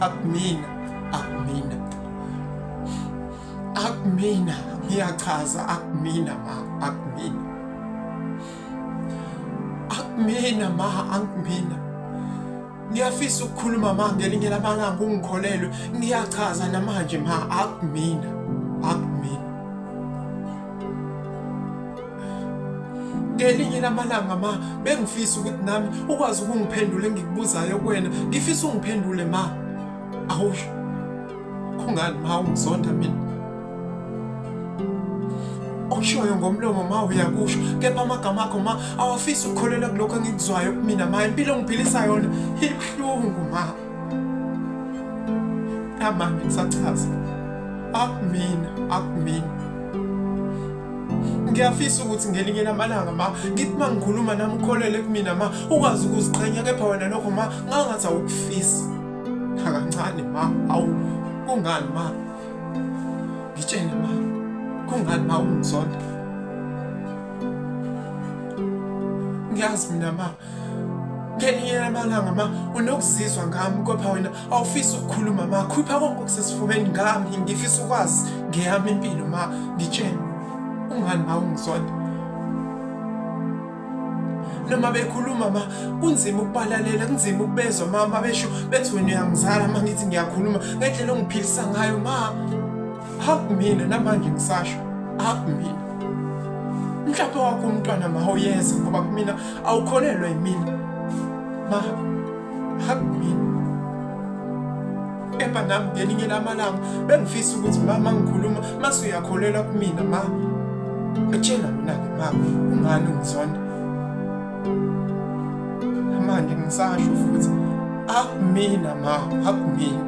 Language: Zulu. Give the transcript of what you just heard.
akumina, akumina, akumina, ngiyachaza akumina ma, akumina, akumina ma, akumina. Ngiyafisa ukukhuluma ma ngelinye lamalanga ungikholelwe, ngiyachaza namanje ma, akumina, akumina. Ngelinye lamalanga ma, bengifisa ukuthi nami ukwazi ukungiphendula engikubuzayo kuwena, ngifisa ungiphendule ma. Awusho, kungani ma ungizonda mina? Okushoyo ngomlomo ma uyakusho, kepha amagama akho ma awafisi ukukholela kulokho engikuzwayo kumina ma. Impilo engiphilisa yona ibuhlungu ma. Namanje ngisachaza, akumina, akumina. Ngiyafisa ukuthi ngelinye lamalanga ma, ngithi uma ngikhuluma nami ukholele kumina ma, ukwazi ukuziqhenya, kepha wena lokho ma ngangathi awukufisi. Akancane ma, awu kungani ma? Ngitshene ma, kungani ma ungizonda? Ngiyazi mina ma, ngelinye lamalanga ma unokuzizwa ngami, kepha wena awufisi ukukhuluma ma. Khupha konke okusesifubeni ngami, ngifisa ukwazi ngeyami impilo ma. Ngitshene, kungani ma ungizonda? Noma bekhuluma ma kunzima ukubalalela, kunzima ukubezwa ma besho bethi wena uyangizala ma ngithi ngiyakhuluma ngendlela ongiphilisa ngayo ma. Akumina namanje ngisasho, akumina. Mhlawumbe wakho umntwana ma uyeza ngoba kumina awukholelwa yimina ma, akumina. Epha nami ngelinye lamalanga bengifisa ukuthi mama ngikhuluma mase uyakholelwa kumina ma. Etshena mina-ke ma, kungani ungizonda? Manje ngisasho futhi akumina ma, akumina.